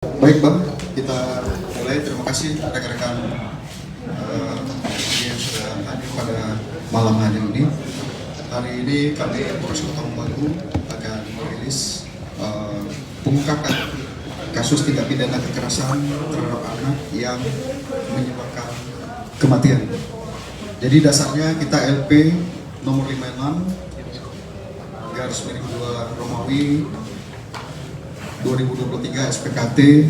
Baik Bang, kita mulai. Terima kasih rekan-rekan yang sudah hadir pada malam hari ini. Hari ini kami Polres Kota Mobagu akan merilis pengungkapan kasus tindak pidana kekerasan terhadap anak yang menyebabkan kematian. Jadi dasarnya kita LP nomor 56 garis miring 2 Romawi 2023 SPKT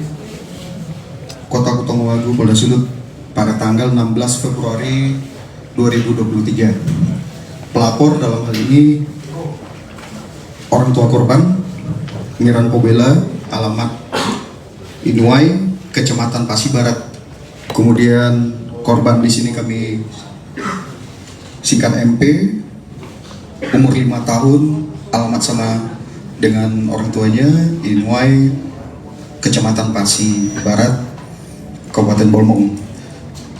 Kota Mobagu Polda Sulut pada tanggal 16 Februari 2023. Pelapor dalam hal ini orang tua korban Miran Pobela, alamat Inuai, Kecamatan Pasi Barat. Kemudian korban di sini kami singkat MP, umur 5 tahun, alamat sama dengan orang tuanya, Inuai, Kecamatan Pasi Barat, Kabupaten Bolmong.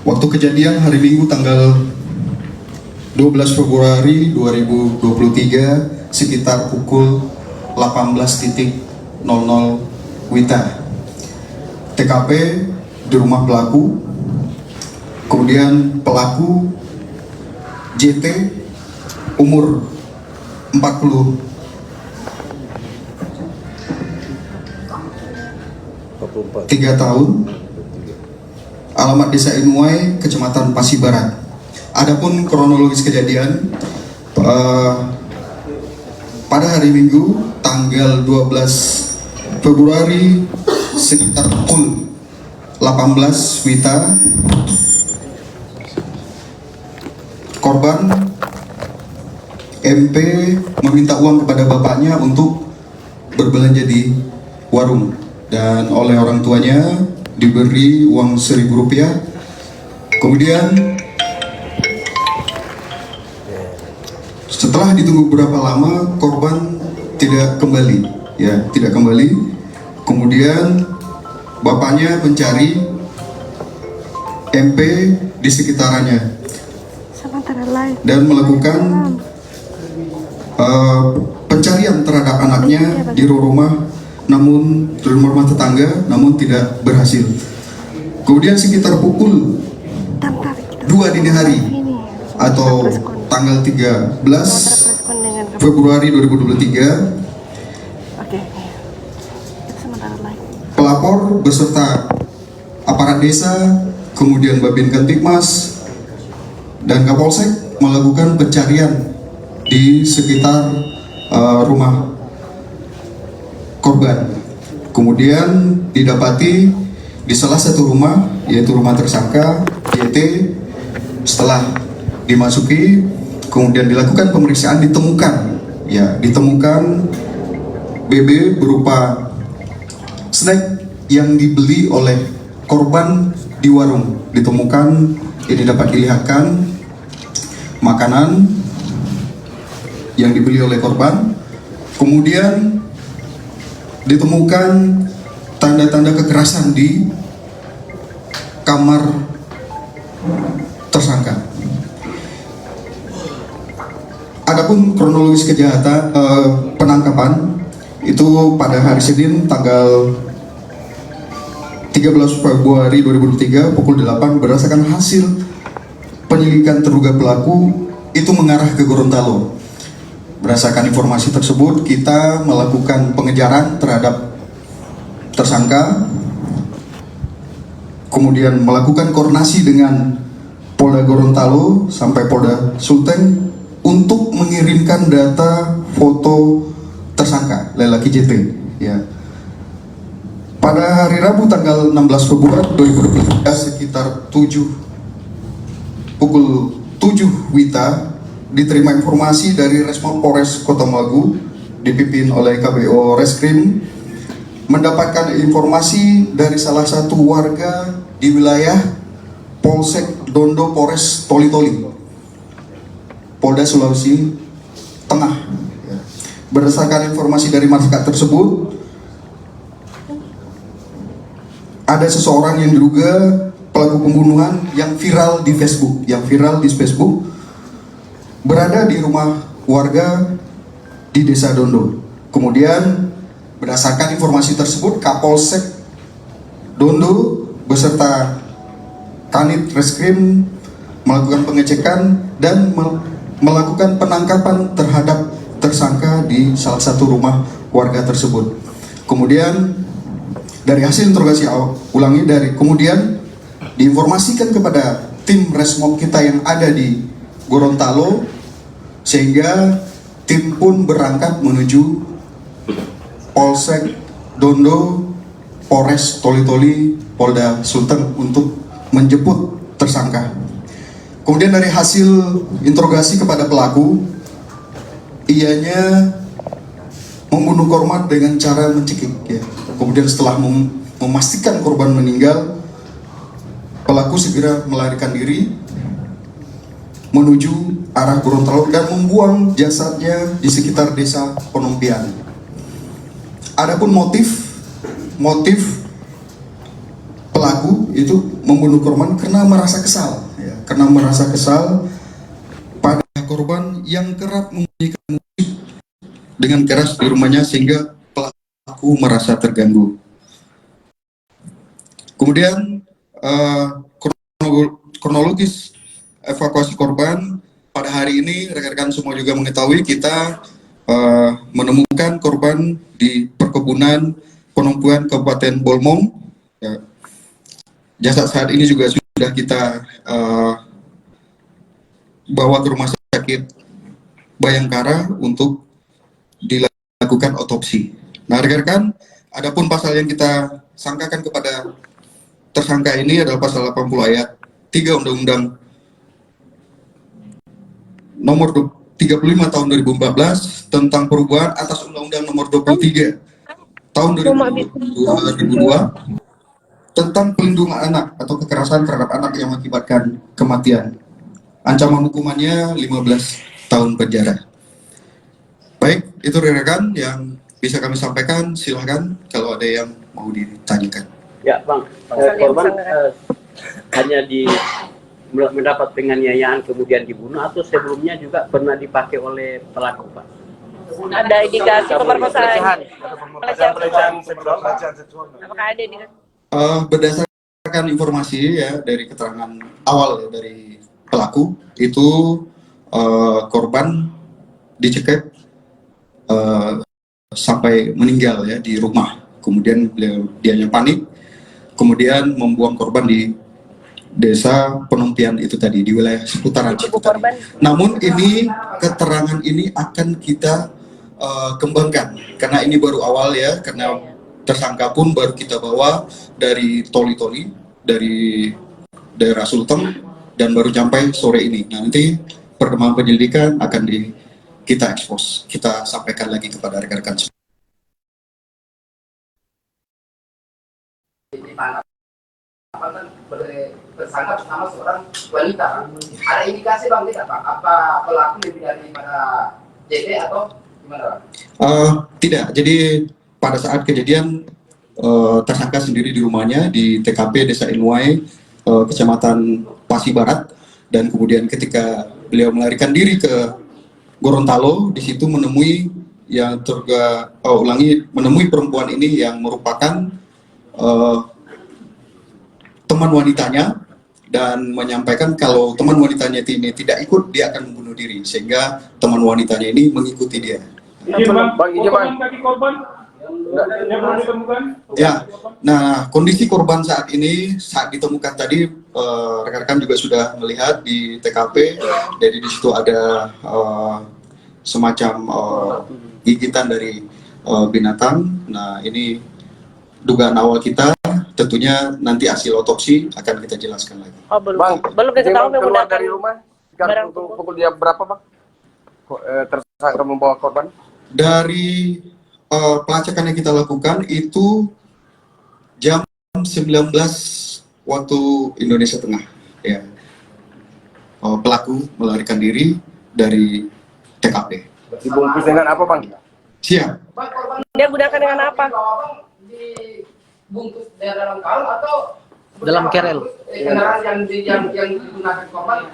Waktu kejadian hari Minggu tanggal 12 Februari 2023 sekitar pukul 18.00 WITA. TKP di rumah pelaku. Kemudian pelaku JT umur 3 tahun, alamat Desa Inuai, Kecamatan Pasi Barat. Adapun kronologis kejadian, pada hari Minggu tanggal 12 Februari sekitar pukul 18 WITA, korban MP meminta uang kepada bapaknya untuk berbelanja di warung, dan oleh orang tuanya diberi uang Rp1.000. Kemudian setelah ditunggu beberapa lama korban tidak kembali. Kemudian bapaknya mencari MP di sekitarannya dan melakukan pencarian terhadap anaknya di rumah tetangga, namun tidak berhasil. Kemudian sekitar pukul 2 dini hari atau tanggal 13 Februari 2023, pelapor beserta aparat desa, kemudian Babin Kamtipmas dan Kapolsek melakukan pencarian di sekitar rumah korban. Kemudian didapati di salah satu rumah, yaitu rumah tersangka YT. Setelah dimasuki, kemudian dilakukan pemeriksaan, ditemukan BB berupa snack yang dibeli oleh korban di warung. Ditemukan, ini dapat dilihatkan makanan yang dibeli oleh korban. Kemudian ditemukan tanda-tanda kekerasan di kamar tersangka. Adapun kronologis kejahatan penangkapan itu pada hari Senin tanggal 13 Februari 2023 pukul 8 berdasarkan hasil penyelidikan terduga pelaku itu mengarah ke Gorontalo. Berdasarkan informasi tersebut, kita melakukan pengejaran terhadap tersangka, kemudian melakukan koordinasi dengan Polda Gorontalo sampai Polda Sulteng untuk mengirimkan data foto tersangka lelaki JT. Pada hari Rabu tanggal 16 Februari 2023 sekitar pukul 7 WITA diterima informasi dari Resmol Polres Kota Mobagu dipimpin oleh KBO Reskrim mendapatkan informasi dari salah satu warga di wilayah Polsek Dondo Polres Toli-Toli, Polda Sulawesi Tengah. Berdasarkan informasi dari masyarakat tersebut, ada seseorang yang diduga pelaku pembunuhan yang viral di Facebook, berada di rumah warga di Desa Dondo. Kemudian berdasarkan informasi tersebut, Kapolsek Dondo beserta Kanit Reskrim melakukan pengecekan dan melakukan penangkapan terhadap tersangka di salah satu rumah warga tersebut. Kemudian dari hasil interogasi kemudian diinformasikan kepada tim Resmob kita yang ada di Gorontalo, sehingga tim pun berangkat menuju Polsek Dondo, Polres Toli-Toli, Polda Sulteng untuk menjemput tersangka. Kemudian dari hasil interogasi kepada pelaku, ianya membunuh korban dengan cara mencekik. Ya. Kemudian setelah memastikan korban meninggal, pelaku segera melarikan diri menuju arah Gorontalo dan membuang jasadnya di sekitar desa Penompian. Adapun motif pelaku itu membunuh korban karena merasa kesal, ya, pada korban yang kerap membunyikan musik dengan keras di rumahnya sehingga pelaku merasa terganggu. Kemudian kronologis evakuasi korban pada hari ini, rekan-rekan semua juga mengetahui kita menemukan korban di perkebunan Penumpuan Kabupaten Bolmong. Ya. Jasad saat ini juga sudah kita bawa ke rumah sakit Bayangkara untuk dilakukan otopsi. Nah, rekan-rekan, adapun pasal yang kita sangkakan kepada tersangka ini adalah pasal 80 ayat 3 Undang-Undang nomor 35 tahun 2014 tentang perubahan atas Undang-Undang nomor 23 tahun 2002 tentang pelindungan anak atau kekerasan terhadap anak yang mengakibatkan kematian. Ancaman hukumannya 15 tahun penjara. Baik, itu rekan yang bisa kami sampaikan. Silahkan kalau ada yang mau ditanyakan. Ya, Bang. Korban hanya mendapat penganiayaan kemudian dibunuh atau sebelumnya juga pernah dipakai oleh pelaku, Pak? Ada indikasi pemerkosaan. Pelecehan seksual. Apakah ada indikasi? Berdasarkan informasi ya dari keterangan awal ya, dari pelaku itu korban dicekik sampai meninggal ya di rumah. Kemudian dianya panik, kemudian membuang korban di desa Penumpian itu tadi di wilayah seputaran situ tadi. Namun ini keterangan ini akan kita kembangkan karena ini baru awal ya, karena tersangka pun baru kita bawa dari Toli-Toli, dari daerah Sulteng dan baru sampai sore ini. Nah, nanti perkembangan penyelidikan akan kita ekspos, kita sampaikan lagi kepada rekan-rekan semua. Tersangka bersama seorang wanita. Ada indikasi Bang tidak Pak? Apa pelaku lebih daripada JP atau gimana Bang? Tidak, jadi pada saat kejadian tersangka sendiri di rumahnya di TKP Desa Inwai, Kecamatan Pasi Barat, dan kemudian ketika beliau melarikan diri ke Gorontalo, di situ menemui menemui perempuan ini yang merupakan teman wanitanya dan menyampaikan kalau teman wanitanya ini tidak ikut, dia akan membunuh diri, sehingga teman wanitanya ini mengikuti dia. Ya, nah kondisi korban saat ini saat ditemukan tadi rekan-rekan juga sudah melihat di TKP, jadi di situ ada semacam gigitan dari binatang. Nah, ini dugaan awal kita, tentunya nanti hasil otopsi akan kita jelaskan lagi. Oh, belum. Bang, Belum diketahui keluar menggunakan dari rumah sekarang pukul dia berapa, Bang? Tersangka membawa korban? Dari pelacakan yang kita lakukan itu jam 19 waktu Indonesia Tengah. Ya. Pelaku melarikan diri dari TKP. Dibungkus dengan apa, Bang? Siap. Dia gunakan dengan apa? Dibungkus dalam karung atau Dalam kerel. Kendaraan yang digunakan korban.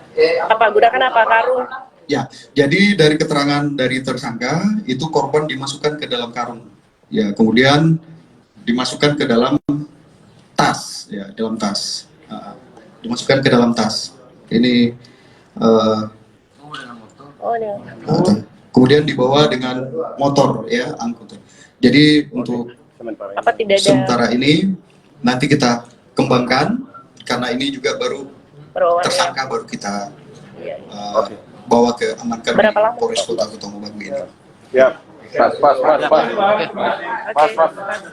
Apa gunakan apa? Karung? Ya, jadi dari keterangan dari tersangka itu korban dimasukkan ke dalam karung. Ya, kemudian dimasukkan ke dalam tas dalam tas. Dimasukkan ke dalam tas. Ini Oh, dia. kemudian dibawa dengan motor ya, angkutan. Jadi untuk Apa tidak ada sementara ini nanti kita kembangkan karena ini juga baru perwakilan? tersangka, baru kita Iya. bawa ke amankan di Berapa lama? Polres Kota Kotamobagu ini. Ya, pas. Oke.